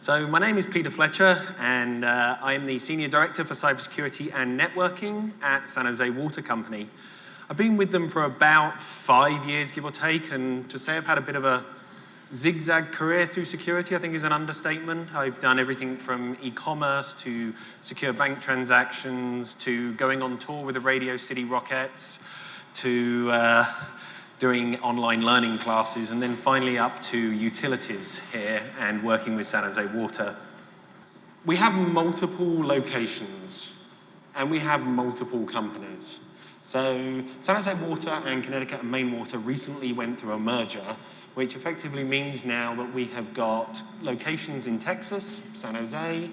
So my name is Peter Fletcher, and I am the Senior Director for Cybersecurity and Networking at San Jose Water Company. I've been with them for about 5 years, give or take, and to say I've had a bit of a zigzag career through security, I think is an understatement. I've done everything from e-commerce to secure bank transactions to going on tour with the Radio City Rockettes to doing online learning classes, and then finally up to utilities here and working with San Jose Water. We have multiple locations and we have multiple companies. So San Jose Water and Connecticut and Maine Water recently went through a merger, which effectively means now that we have got locations in Texas, San Jose,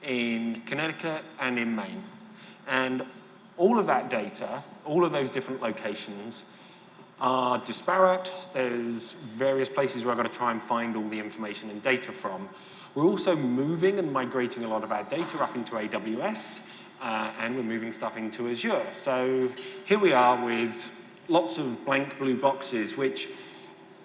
in Connecticut, and in Maine. And all of that data, all of those different locations are disparate. There's various places where I've got to try and find all the information and data from. We're also moving and migrating a lot of our data up into AWS, and we're moving stuff into Azure. So here we are with lots of blank blue boxes, which,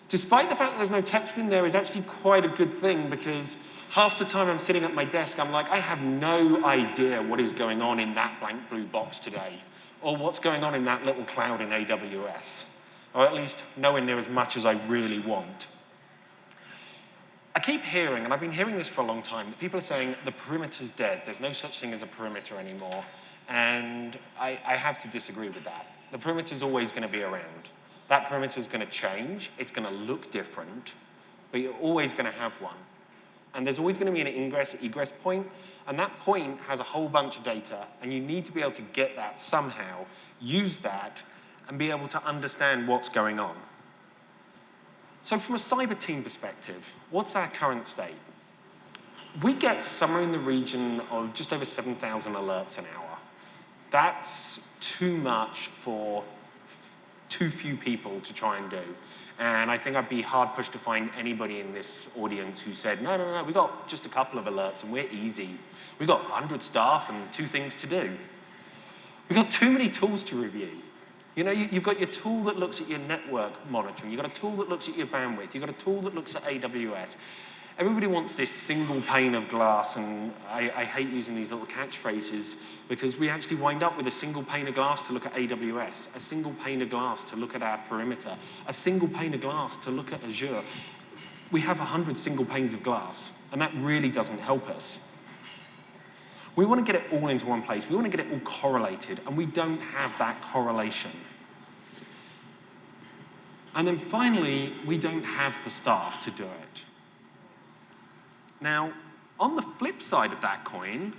despite the fact that there's no text in there, is actually quite a good thing, because half the time I'm sitting at my desk, I'm like, I have no idea what is going on in that blank blue box today, or what's going on in that little cloud in AWS, or at least nowhere near as much as I really want. I keep hearing, and I've been hearing this for a long time, that people are saying the perimeter's dead. There's no such thing as a perimeter anymore. And I have to disagree with that. The perimeter's always going to be around. That perimeter's going to change. It's going to look different, but you're always going to have one. And there's always going to be an ingress-egress point, and that point has a whole bunch of data, and you need to be able to get that somehow, use that, and be able to understand what's going on. So from a cyber team perspective, what's our current state? We get somewhere in the region of just over 7,000 alerts an hour. That's too much for too few people to try and do. And I think I'd be hard pushed to find anybody in this audience who said, no, we got just a couple of alerts and we're easy. We got 100 staff and 2 things to do. We got too many tools to review. You know, you've got your tool that looks at your network monitoring. You've got a tool that looks at your bandwidth. You've got a tool that looks at AWS. Everybody wants this single pane of glass, and I hate using these little catchphrases because we actually wind up with a single pane of glass to look at AWS, a single pane of glass to look at our perimeter, a single pane of glass to look at Azure. We have 100 single panes of glass, and that really doesn't help us. We want to get it all into one place. We want to get it all correlated, and we don't have that correlation. And then finally, we don't have the staff to do it. Now, on the flip side of that coin,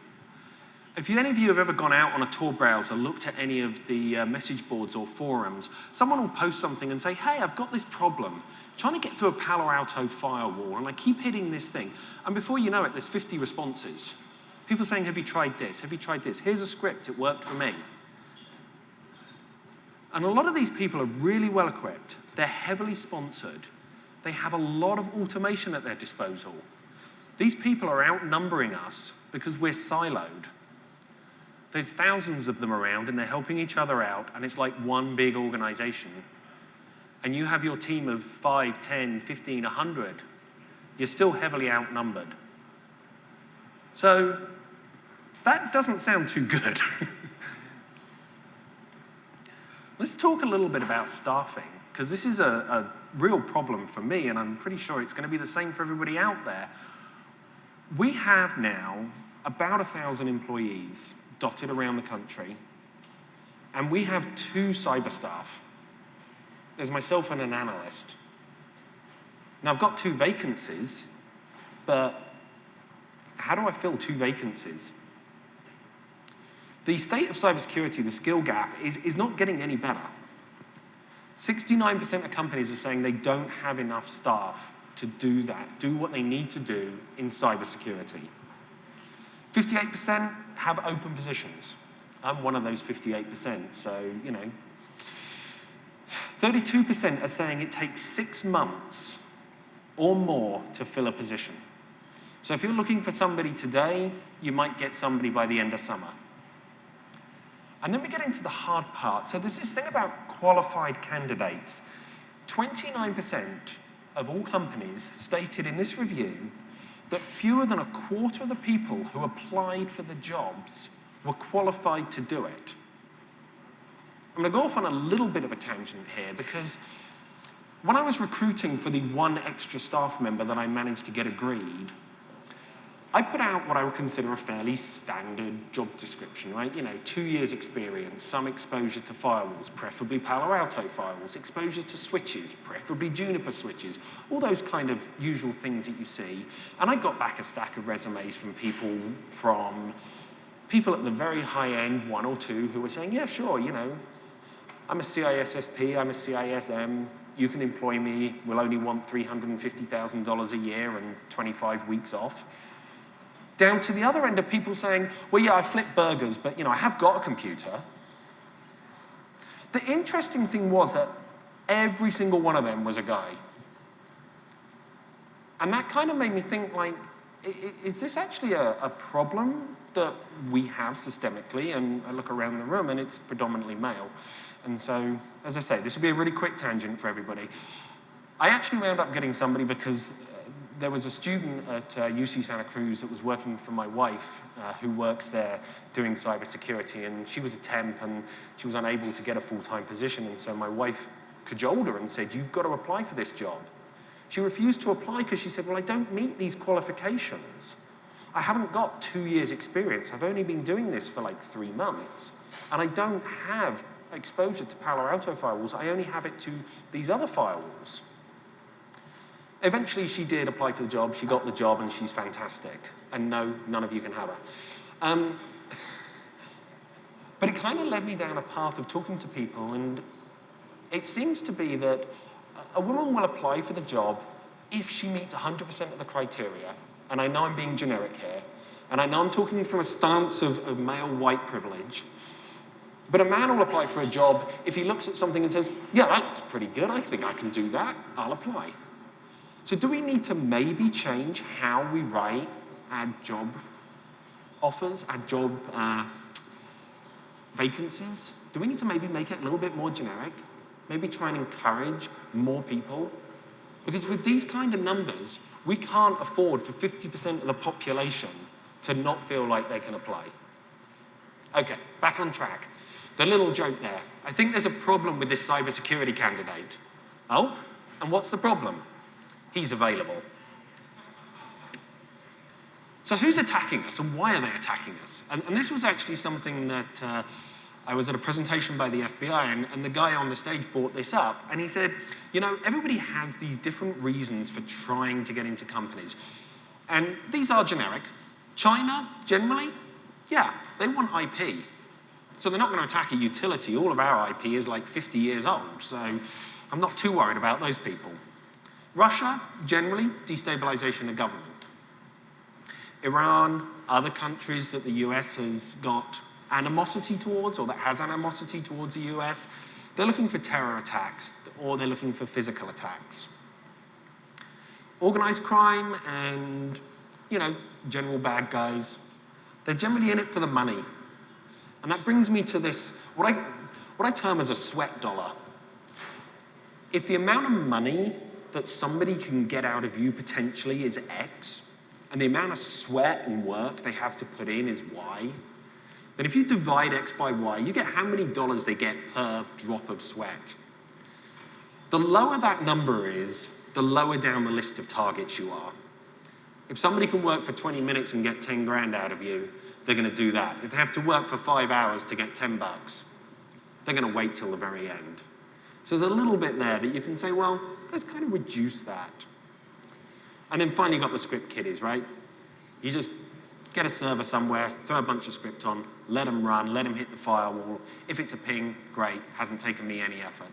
if any of you have ever gone out on a Tor browser, looked at any of the message boards or forums, someone will post something and say, hey, I've got this problem, trying to get through a Palo Alto firewall, and I keep hitting this thing. And before you know it, there's 50 responses. People saying, have you tried this? Have you tried this? Here's a script, it worked for me. And a lot of these people are really well equipped. They're heavily sponsored. They have a lot of automation at their disposal. These people are outnumbering us because we're siloed. There's thousands of them around, and they're helping each other out, and it's like one big organization. And you have your team of 5, 10, 15, 100. You're still heavily outnumbered. So that doesn't sound too good. Let's talk a little bit about staffing, because this is a real problem for me, and I'm pretty sure it's going to be the same for everybody out there. We have now about 1,000 employees dotted around the country, and we have 2 cyber staff. There's myself and an analyst. Now, I've got 2 vacancies, but how do I fill 2 vacancies? The state of cybersecurity, the skill gap, is not getting any better. 69% of companies are saying they don't have enough staff to do that, do what they need to do in cybersecurity. 58% have open positions. I'm one of those 58%, so, you know. 32% are saying it takes 6 months or more to fill a position. So if you're looking for somebody today, you might get somebody by the end of summer. And then we get into the hard part. So there's this thing about qualified candidates. 29% of all companies stated in this review that fewer than a quarter of the people who applied for the jobs were qualified to do it. I'm going to go off on a little bit of a tangent here, because when I was recruiting for the one extra staff member that I managed to get agreed, I put out what I would consider a fairly standard job description, right? 2 years experience, some exposure to firewalls, preferably Palo Alto firewalls, exposure to switches, preferably Juniper switches, all those kind of usual things that you see. And I got back a stack of resumes from people at the very high end, 1 or 2, who were saying, yeah, sure, I'm a CISSP, I'm a CISM, you can employ me, we'll only want $350,000 a year and 25 weeks off. Down to the other end of people saying, well, yeah, I flip burgers, but I have got a computer. The interesting thing was that every single one of them was a guy. And that kind of made me think, like, is this actually a problem that we have systemically? And I look around the room and it's predominantly male. And so, as I say, this will be a really quick tangent for everybody. I actually wound up getting somebody because there was a student at UC Santa Cruz that was working for my wife, who works there doing cybersecurity, and she was a temp and she was unable to get a full-time position, and so my wife cajoled her and said, you've got to apply for this job. She refused to apply because she said, well, I don't meet these qualifications. I haven't got 2 years experience. I've only been doing this for like 3 months, and I don't have exposure to Palo Alto firewalls. I only have it to these other firewalls. Eventually, she did apply for the job. She got the job, and she's fantastic. And no, none of you can have her. But it kind of led me down a path of talking to people, and it seems to be that a woman will apply for the job if she meets 100% of the criteria. And I know I'm being generic here, and I know I'm talking from a stance of male white privilege. But a man will apply for a job if he looks at something and says, yeah, that looks pretty good. I think I can do that. I'll apply. So do we need to maybe change how we write our job offers, our job vacancies? Do we need to maybe make it a little bit more generic? Maybe try and encourage more people? Because with these kind of numbers, we can't afford for 50% of the population to not feel like they can apply. Okay, back on track. The little joke there. I think there's a problem with this cybersecurity candidate. Oh, and what's the problem? He's available. So who's attacking us, and why are they attacking us? And this was actually something that I was at a presentation by the FBI, and the guy on the stage brought this up, and he said, everybody has these different reasons for trying to get into companies. And these are generic. China, generally, yeah, they want IP. So they're not going to attack a utility. All of our IP is like 50 years old, so I'm not too worried about those people. Russia, generally, destabilization of government. Iran, other countries that the US has got animosity towards, or that has animosity towards the US, they're looking for terror attacks, or they're looking for physical attacks. Organized crime and, general bad guys, they're generally in it for the money. And that brings me to this, what I term as a sweat dollar. If the amount of money that somebody can get out of you potentially is X, and the amount of sweat and work they have to put in is Y, then if you divide X by Y, you get how many dollars they get per drop of sweat. The lower that number is, the lower down the list of targets you are. If somebody can work for 20 minutes and get 10 grand out of you, they're going to do that. If they have to work for 5 hours to get 10 bucks, they're going to wait till the very end. So there's a little bit there that you can say, well, let's kind of reduce that. And then finally, you've got the script kiddies, right? You just get a server somewhere, throw a bunch of script on, let them run, let them hit the firewall. If it's a ping, great, hasn't taken me any effort.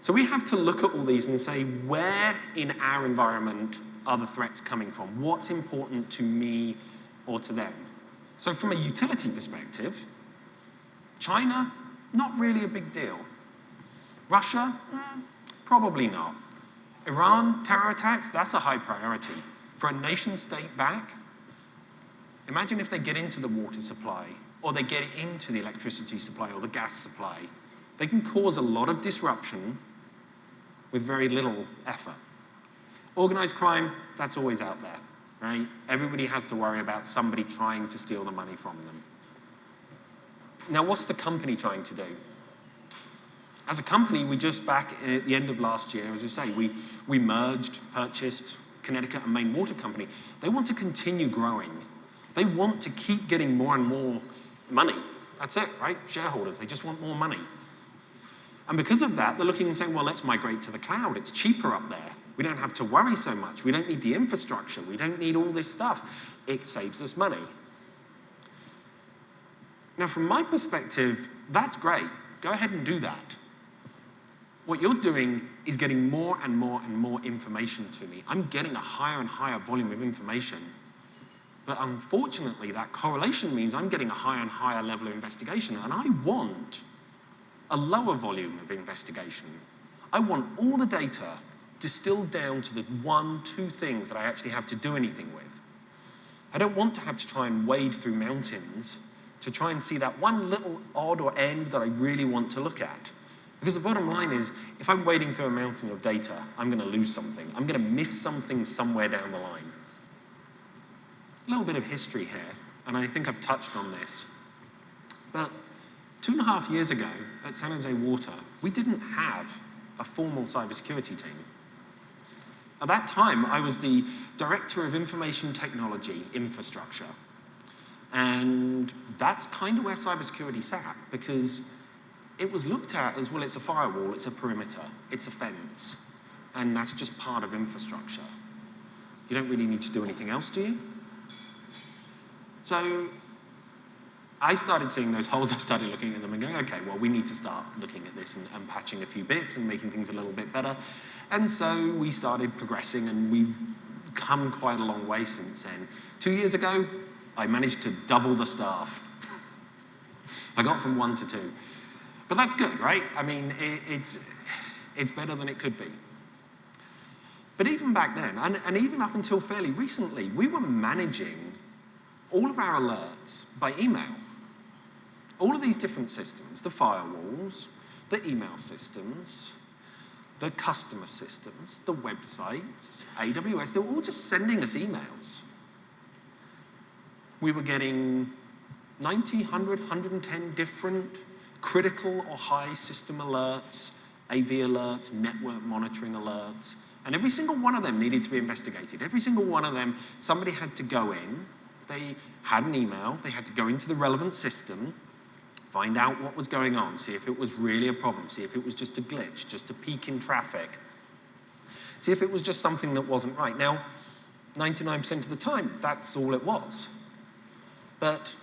So we have to look at all these and say, where in our environment are the threats coming from? What's important to me or to them? So from a utility perspective, China, not really a big deal. Russia, probably not. Iran, terror attacks, that's a high priority. For a nation state back, imagine if they get into the water supply, or they get into the electricity supply or the gas supply. They can cause a lot of disruption with very little effort. Organized crime, that's always out there, right? Everybody has to worry about somebody trying to steal the money from them. Now, what's the company trying to do? As a company, we just back at the end of last year, as I say, we merged, purchased Connecticut and Maine Water Company. They want to continue growing. They want to keep getting more and more money. That's it, right? Shareholders, they just want more money. And because of that, they're looking and saying, well, let's migrate to the cloud. It's cheaper up there. We don't have to worry so much. We don't need the infrastructure. We don't need all this stuff. It saves us money. Now, from my perspective, that's great. Go ahead and do that. What you're doing is getting more and more and more information to me. I'm getting a higher and higher volume of information. But unfortunately, that correlation means I'm getting a higher and higher level of investigation. And I want a lower volume of investigation. I want all the data distilled down to the 1, 2 things that I actually have to do anything with. I don't want to have to try and wade through mountains to try and see that one little odd or end that I really want to look at. Because the bottom line is, if I'm wading through a mountain of data, I'm going to lose something. I'm going to miss something somewhere down the line. A little bit of history here, and I think I've touched on this. But 2.5 years ago at San Jose Water, we didn't have a formal cybersecurity team. At that time, I was the Director of Information Technology Infrastructure. And that's kind of where cybersecurity sat, because it was looked at as, well, it's a firewall, it's a perimeter, it's a fence, and that's just part of infrastructure. You don't really need to do anything else, do you? So I started seeing those holes, I started looking at them and going, okay, well, we need to start looking at this and patching a few bits and making things a little bit better. And so we started progressing, and we've come quite a long way since then. 2 years ago, I managed to double the staff. I got from 1 to 2. But that's good, right? I mean, it's better than it could be. But even back then, and even up until fairly recently, we were managing all of our alerts by email. All of these different systems, the firewalls, the email systems, the customer systems, the websites, AWS, they were all just sending us emails. We were getting 90, 100, 110 different critical or high system alerts, AV alerts, network monitoring alerts, and every single one of them needed to be investigated. Every single one of them, somebody had to go in, they had an email, they had to go into the relevant system, find out what was going on, see if it was really a problem, see if it was just a glitch, just a peak in traffic, see if it was just something that wasn't right. Now, 99% of the time, that's all it was. But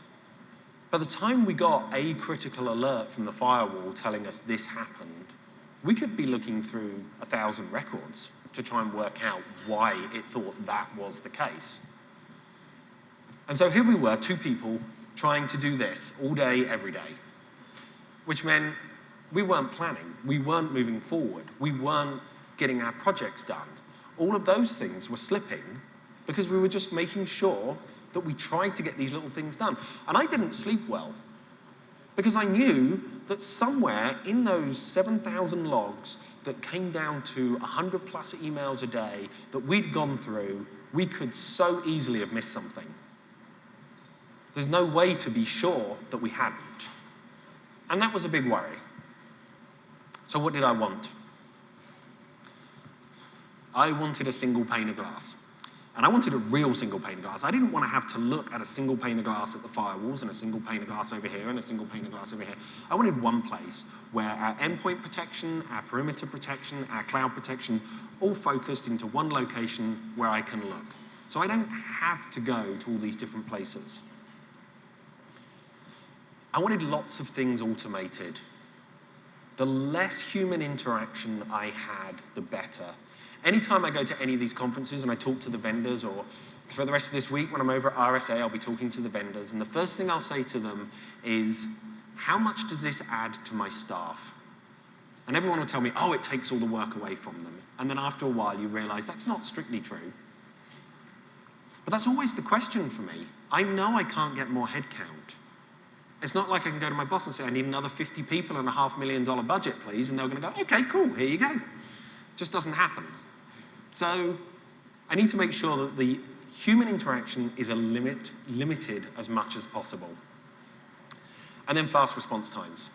by the time we got a critical alert from the firewall telling us this happened, we could be looking through 1,000 records to try and work out why it thought that was the case. And so here we were, 2 people trying to do this all day, every day, which meant we weren't planning, we weren't moving forward, we weren't getting our projects done. All of those things were slipping because we were just making sure that we tried to get these little things done. And I didn't sleep well, because I knew that somewhere in those 7,000 logs that came down to 100 plus emails a day that we'd gone through, we could so easily have missed something. There's no way to be sure that we hadn't. And that was a big worry. So what did I want? I wanted a single pane of glass. And I wanted a real single pane of glass. I didn't want to have to look at a single pane of glass at the firewalls and a single pane of glass over here and a single pane of glass over here. I wanted one place where our endpoint protection, our perimeter protection, our cloud protection, all focused into one location where I can look. So I don't have to go to all these different places. I wanted lots of things automated. The less human interaction I had, the better. Anytime I go to any of these conferences and I talk to the vendors, or for the rest of this week when I'm over at RSA, I'll be talking to the vendors, and the first thing I'll say to them is, how much does this add to my staff? And everyone will tell me, oh, it takes all the work away from them. And then after a while, you realize that's not strictly true. But that's always the question for me. I know I can't get more headcount. It's not like I can go to my boss and say, I need another 50 people and a $500,000 budget, please. And they're going to go, okay, cool, here you go. It just doesn't happen. So I need to make sure that the human interaction is limited as much as possible. And then fast response times.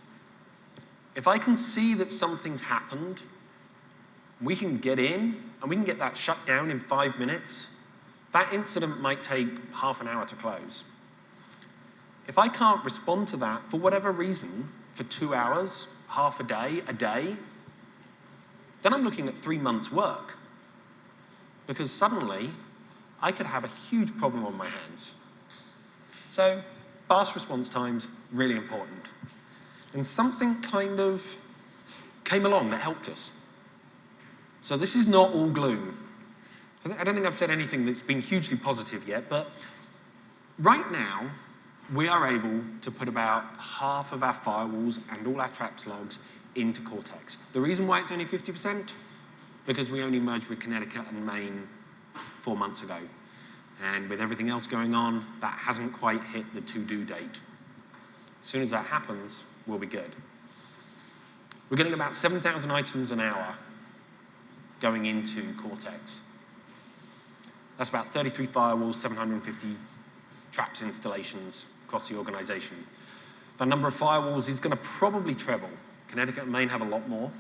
If I can see that something's happened, we can get in and we can get that shut down in 5 minutes, that incident might take half an hour to close. If I can't respond to that for whatever reason, for 2 hours, half a day, then I'm looking at 3 months' work. Because suddenly, I could have a huge problem on my hands. So, fast response times, really important. And something kind of came along that helped us. So this is not all gloom. I don't think I've said anything that's been hugely positive yet, but right now, we are able to put about half of our firewalls and all our traps logs into Cortex. The reason why it's only 50%? Because we only merged with Connecticut and Maine 4 months ago. And with everything else going on, that hasn't quite hit the to-do date. As soon as that happens, we'll be good. We're getting about 7,000 items an hour going into Cortex. That's about 33 firewalls, 750 traps installations across the organization. The number of firewalls is going to probably treble. Connecticut and Maine have a lot more,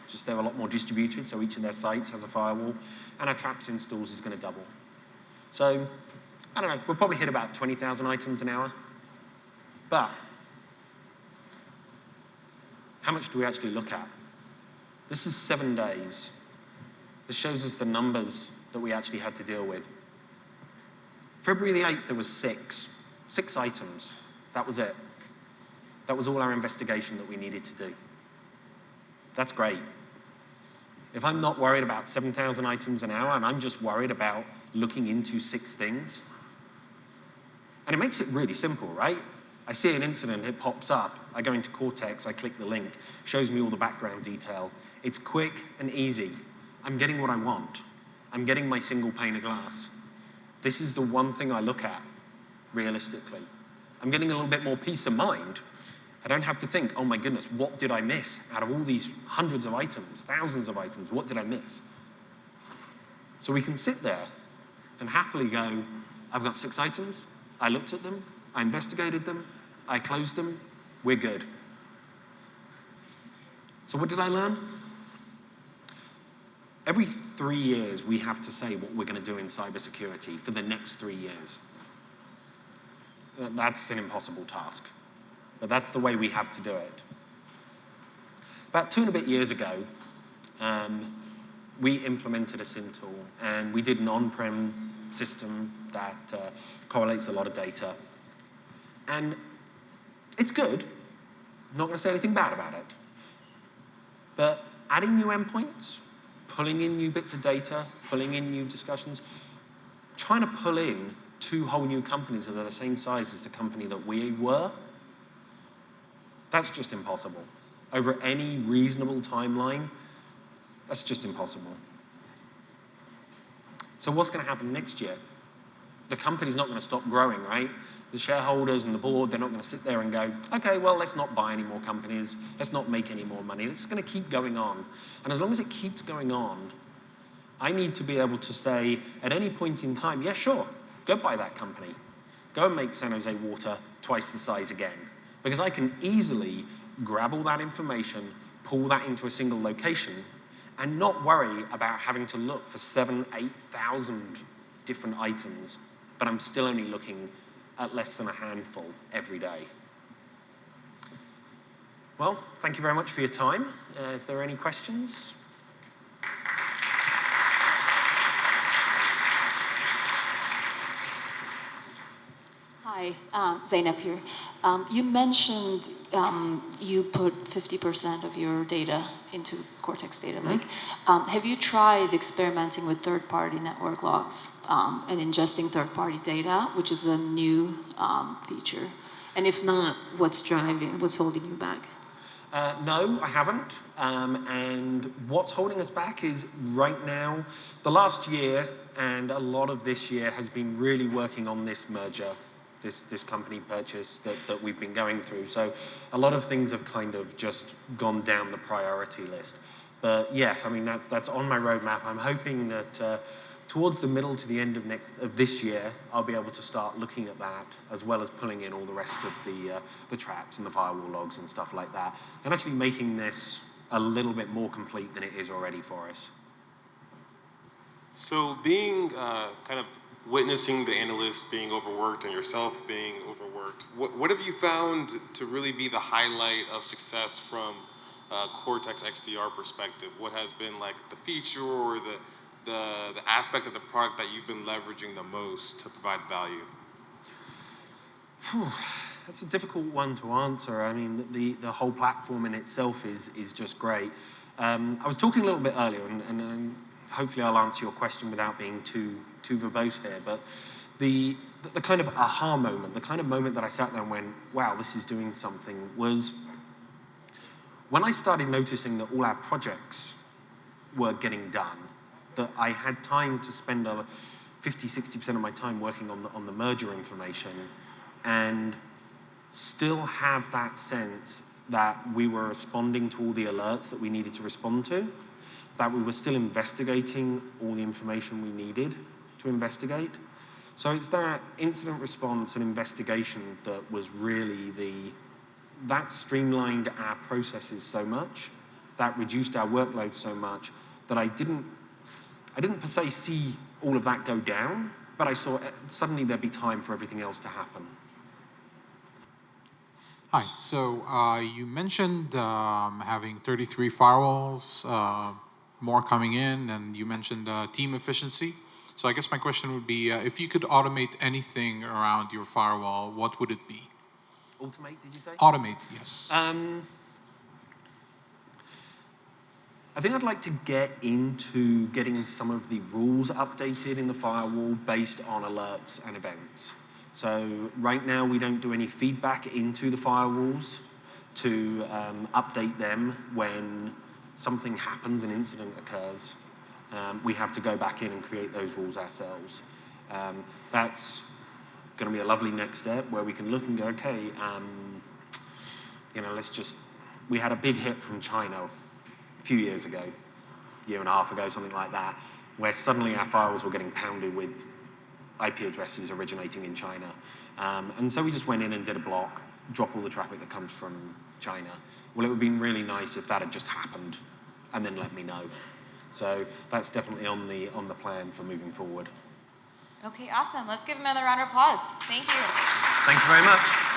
just they're a lot more distributed, so each of their sites has a firewall, and our traps installs is going to double. So, I don't know, we'll probably hit about 20,000 items an hour. But, how much do we actually look at? This is 7 days. This shows us the numbers that we actually had to deal with. February the 8th, there was 6 items. That was it. That was all our investigation that we needed to do. That's great. If I'm not worried about 7,000 items an hour and I'm just worried about looking into 6 things, and it makes it really simple, right? I see an incident, it pops up, I go into Cortex, I click the link, shows me all the background detail. It's quick and easy. I'm getting what I want. I'm getting my single pane of glass. This is the one thing I look at, realistically. I'm getting a little bit more peace of mind. I don't have to think, oh my goodness, what did I miss? Out of all these hundreds of items, thousands of items, what did I miss? So we can sit there and happily go, I've got 6 items, I looked at them, I investigated them, I closed them, we're good. So what did I learn? Every 3 years, we have to say what we're going to do in cybersecurity for the next 3 years. That's an impossible task, but that's the way we have to do it. About 2 and a bit years ago, we implemented a SIM tool, and we did an on-prem system that correlates a lot of data. And it's good. I'm not going to say anything bad about it. But adding new endpoints, pulling in new bits of data, pulling in new discussions, trying to pull in 2 whole new companies that are the same size as the company that we were, that's just impossible. Over any reasonable timeline, that's just impossible. So what's going to happen next year? The company's not going to stop growing, right? The shareholders and the board, they're not going to sit there and go, okay, well, let's not buy any more companies. Let's not make any more money. It's going to keep going on. And as long as it keeps going on, I need to be able to say at any point in time, yeah, sure, go buy that company. Go and make San Jose Water twice the size again. Because I can easily grab all that information, pull that into a single location, and not worry about having to look for 7,000, 8,000 different items, but I'm still only looking at less than a handful every day. Well, thank you very much for your time. If there are any questions. Hi, Zainab here. You mentioned you put 50% of your data into Cortex Data Lake. Have you tried experimenting with third-party network logs and ingesting third-party data, which is a new feature? And if not, what's holding you back? No, I haven't. And what's holding us back is right now, the last year and a lot of this year has been really working on this merger, this company purchase that we've been going through. So a lot of things have kind of just gone down the priority list. But yes, I mean, that's on my roadmap. I'm hoping that towards the middle to the end of this year, I'll be able to start looking at that, as well as pulling in all the rest of the traps and the firewall logs and stuff like that, and actually making this a little bit more complete than it is already for us. So being kind of witnessing the analysts being overworked and yourself being overworked, what have you found to really be the highlight of success from Cortex XDR perspective? What has been like the feature or the aspect of the product that you've been leveraging the most to provide value? That's a difficult one to answer. I mean, the whole platform in itself is just great. I was talking a little bit earlier, and hopefully I'll answer your question without being too verbose here, but the kind of aha moment, the kind of moment that I sat there and went, wow, this is doing something, was when I started noticing that all our projects were getting done, that I had time to spend 50–60% of my time working on the merger information and still have that sense that we were responding to all the alerts that we needed to respond to, that we were still investigating all the information we needed to investigate. So it's that incident response and investigation that was really that streamlined our processes so much, that reduced our workload so much, that I didn't per se see all of that go down, but I saw suddenly there'd be time for everything else to happen. Hi, so you mentioned having 33 firewalls, more coming in, and you mentioned team efficiency. So I guess my question would be, if you could automate anything around your firewall, what would it be? Automate, did you say? Automate, yes. I think I'd like to get into getting some of the rules updated in the firewall based on alerts and events. So right now we don't do any feedback into the firewalls to update them when something happens, an incident occurs. We have to go back in and create those rules ourselves. That's going to be a lovely next step where we can look and go, okay, you know, we had a big hit from China a few years ago, year and a half ago, something like that, where suddenly our firewalls were getting pounded with IP addresses originating in China. And so we just went in and did a block, drop all the traffic that comes from China. Well, it would have been really nice if that had just happened and then let me know. So that's definitely on the plan for moving forward. Okay, awesome. Let's give him another round of applause. Thank you. Thank you very much.